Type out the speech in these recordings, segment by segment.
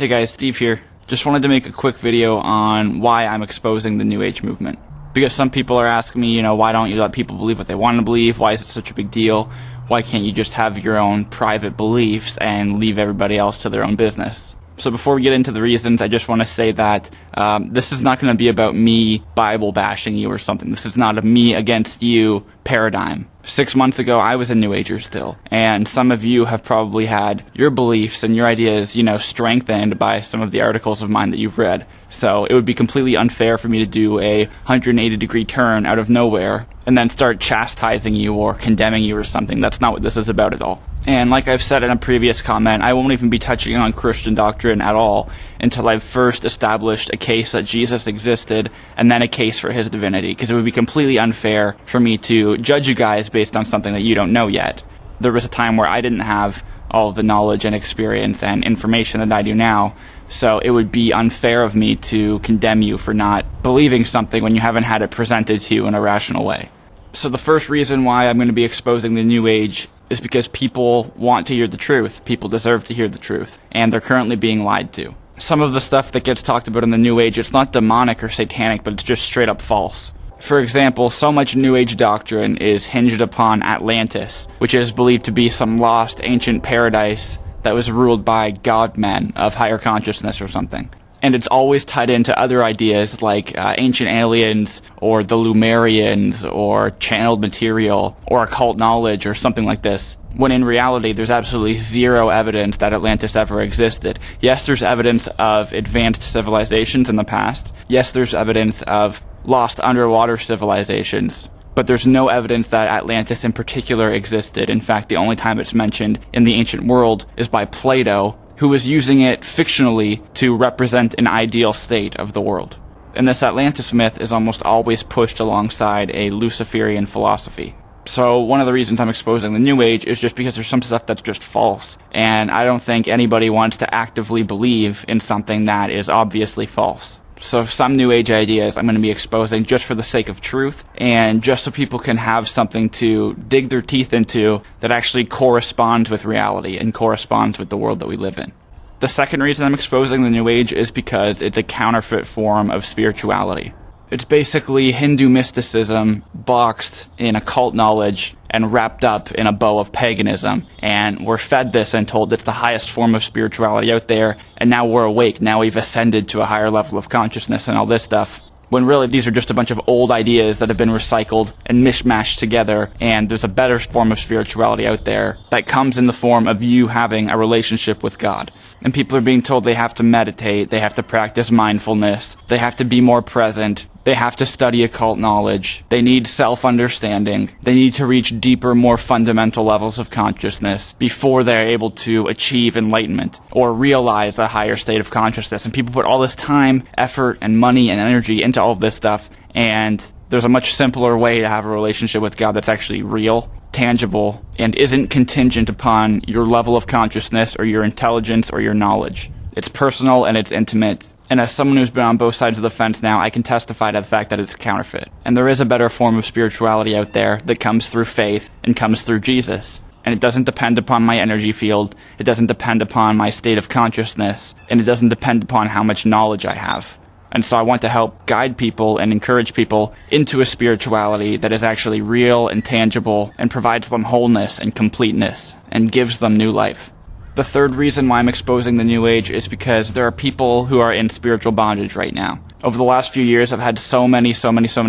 Hey guys, Steve here. Just wanted to make a quick video on why I'm exposing the New Age movement. Because some people are asking me, why don't you let people believe what they want to believe? Why is it such a big deal? Why can't you just have your own private beliefs and leave everybody else to their own business? So before we get into the reasons, I just want to say that this is not going to be about me Bible bashing you or something. This is not a me against you paradigm. 6 months ago, I was a New Ager still, and some of you have probably had your beliefs and your ideas, strengthened by some of the articles of mine that you've read. So it would be completely unfair for me to do a 180-degree turn out of nowhere and then start chastising you or condemning you or something. That's not what this is about at all. And like I've said in a previous comment, I won't even be touching on Christian doctrine at all until I've first established a case that Jesus existed and then a case for his divinity, because it would be completely unfair for me to judge you guys based on something that you don't know yet. There was a time where I didn't have all the knowledge and experience and information that I do now, so it would be unfair of me to condemn you for not believing something when you haven't had it presented to you in a rational way. So the first reason why I'm going to be exposing the New Age is because people want to hear the truth. People deserve to hear the truth, and they're currently being lied to. Some of the stuff that gets talked about in the New Age, it's not demonic or satanic, but it's just straight up false. For example, so much New Age doctrine is hinged upon Atlantis, which is believed to be some lost ancient paradise that was ruled by god-men of higher consciousness or something. And it's always tied into other ideas like ancient aliens or the Lumerians or channeled material or occult knowledge or something like this, when in reality there's absolutely zero evidence that Atlantis ever existed. Yes, there's evidence of advanced civilizations in the past. Yes, there's evidence of lost underwater civilizations. But there's no evidence that Atlantis in particular existed. In fact, the only time it's mentioned in the ancient world is by Plato, who was using it fictionally to represent an ideal state of the world. And this Atlantis myth is almost always pushed alongside a Luciferian philosophy. So one of the reasons I'm exposing the New Age is just because there's some stuff that's just false. And I don't think anybody wants to actively believe in something that is obviously false. So some New Age ideas I'm going to be exposing just for the sake of truth and just so people can have something to dig their teeth into that actually corresponds with reality and corresponds with the world that we live in. The second reason I'm exposing the New Age is because it's a counterfeit form of spirituality. It's basically Hindu mysticism boxed in occult knowledge and wrapped up in a bow of paganism. And we're fed this and told it's the highest form of spirituality out there, and now we're awake, now we've ascended to a higher level of consciousness and all this stuff. When really these are just a bunch of old ideas that have been recycled and mishmashed together, and there's a better form of spirituality out there that comes in the form of you having a relationship with God. And people are being told they have to meditate, they have to practice mindfulness, they have to be more present, they have to study occult knowledge, they need self-understanding, they need to reach deeper, more fundamental levels of consciousness before they're able to achieve enlightenment or realize a higher state of consciousness. And people put all this time, effort, and money and energy into all of this stuff, and there's a much simpler way to have a relationship with God that's actually real, tangible, and isn't contingent upon your level of consciousness or your intelligence or your knowledge. It's personal and it's intimate. And as someone who's been on both sides of the fence now, I can testify to the fact that it's counterfeit. And there is a better form of spirituality out there that comes through faith and comes through Jesus. And it doesn't depend upon my energy field, it doesn't depend upon my state of consciousness, and it doesn't depend upon how much knowledge I have. And so I want to help guide people and encourage people into a spirituality that is actually real and tangible and provides them wholeness and completeness and gives them new life. The third reason why I'm exposing the New Age is because there are people who are in spiritual bondage right now. Over the last few years, I've had so many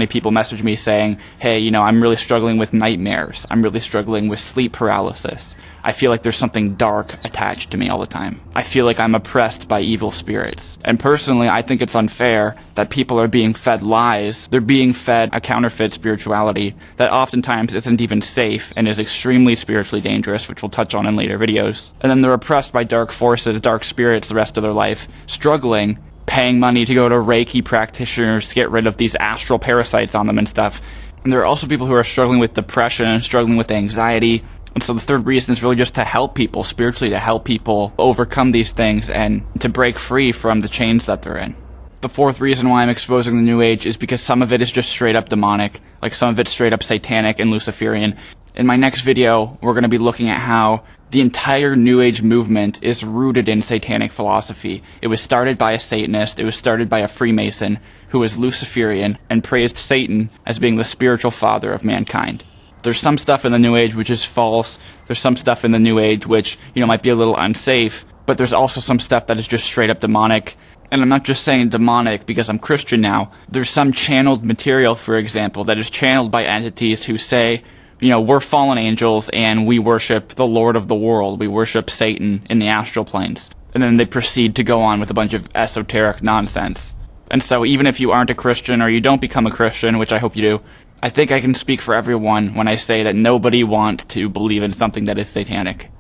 people message me saying, hey, I'm really struggling with nightmares. I'm really struggling with sleep paralysis. I feel like there's something dark attached to me all the time. I feel like I'm oppressed by evil spirits. And personally, I think it's unfair that people are being fed lies. They're being fed a counterfeit spirituality that oftentimes isn't even safe and is extremely spiritually dangerous, which we'll touch on in later videos. And then they're oppressed by dark forces, dark spirits the rest of their life, struggling, paying money to go to Reiki practitioners to get rid of these astral parasites on them and stuff. And there are also people who are struggling with depression and struggling with anxiety. And so the third reason is really just to help people, spiritually to help people overcome these things and to break free from the chains that they're in. The fourth reason why I'm exposing the New Age is because some of it is just straight up demonic, like some of it's straight up satanic and Luciferian. In my next video, we're going to be looking at how The entire New Age movement is rooted in satanic philosophy. It was started by a Satanist, it was started by a Freemason who was Luciferian and praised Satan as being the spiritual father of mankind. There's some stuff in the New Age which is false, there's some stuff in the New Age which, might be a little unsafe, but there's also some stuff that is just straight up demonic. And I'm not just saying demonic because I'm Christian now. There's some channeled material, for example, that is channeled by entities who say, we're fallen angels and we worship the Lord of the world. We worship Satan in the astral planes. And then they proceed to go on with a bunch of esoteric nonsense. And so even if you aren't a Christian or you don't become a Christian, which I hope you do, I think I can speak for everyone when I say that nobody wants to believe in something that is satanic.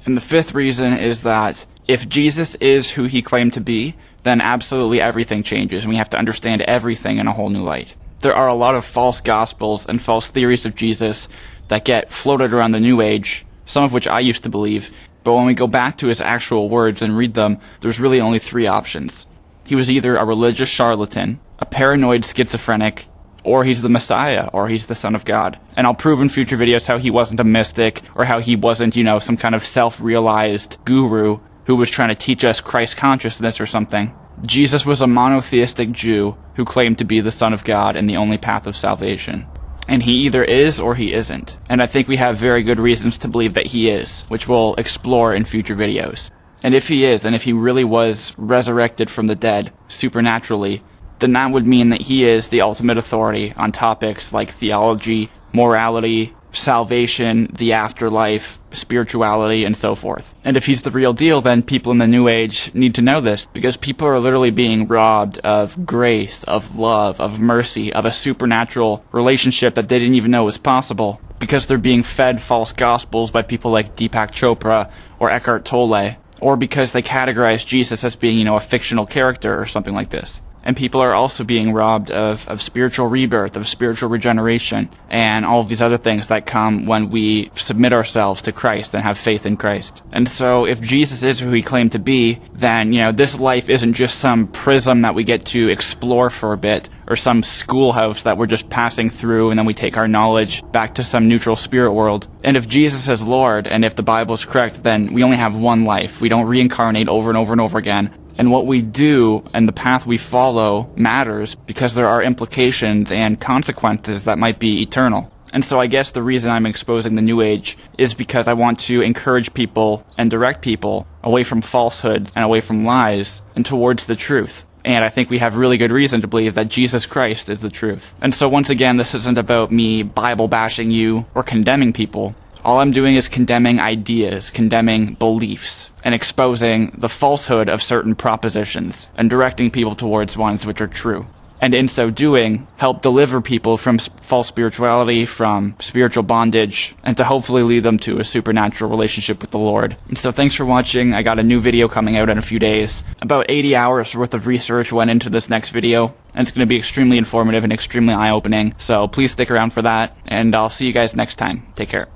And the fifth reason is that if Jesus is who he claimed to be, then absolutely everything changes and we have to understand everything in a whole new light. There are a lot of false gospels and false theories of Jesus that get floated around the New Age, some of which I used to believe, but when we go back to his actual words and read them, there's really only three options. He was either a religious charlatan, a paranoid schizophrenic, or he's the Messiah, or he's the Son of God. And I'll prove in future videos how he wasn't a mystic, or how he wasn't, some kind of self-realized guru who was trying to teach us Christ consciousness or something. Jesus was a monotheistic Jew who claimed to be the Son of God and the only path of salvation. And he either is or he isn't. And I think we have very good reasons to believe that he is, which we'll explore in future videos. And if he is, and if he really was resurrected from the dead, supernaturally, then that would mean that he is the ultimate authority on topics like theology, morality, salvation, the afterlife, spirituality, and so forth. And if he's the real deal, then people in the New Age need to know this, because people are literally being robbed of grace, of love, of mercy, of a supernatural relationship that they didn't even know was possible, because they're being fed false gospels by people like Deepak Chopra or Eckhart Tolle, or because they categorize Jesus as being, a fictional character or something like this. And people are also being robbed of spiritual rebirth, of spiritual regeneration, and all of these other things that come when we submit ourselves to Christ and have faith in Christ. And so if Jesus is who he claimed to be, then, this life isn't just some prism that we get to explore for a bit, or some schoolhouse that we're just passing through and then we take our knowledge back to some neutral spirit world. And if Jesus is Lord, and if the Bible is correct, then we only have one life. We don't reincarnate over and over and over again. And what we do and the path we follow matters because there are implications and consequences that might be eternal. And so I guess the reason I'm exposing the New Age is because I want to encourage people and direct people away from falsehoods and away from lies and towards the truth. And I think we have really good reason to believe that Jesus Christ is the truth. And so once again, this isn't about me Bible bashing you or condemning people. All I'm doing is condemning ideas, condemning beliefs, and exposing the falsehood of certain propositions, and directing people towards ones which are true. And in so doing, help deliver people from false spirituality, from spiritual bondage, and to hopefully lead them to a supernatural relationship with the Lord. And so thanks for watching. I got a new video coming out in a few days. About 80 hours worth of research went into this next video, and it's going to be extremely informative and extremely eye-opening. So please stick around for that, and I'll see you guys next time. Take care.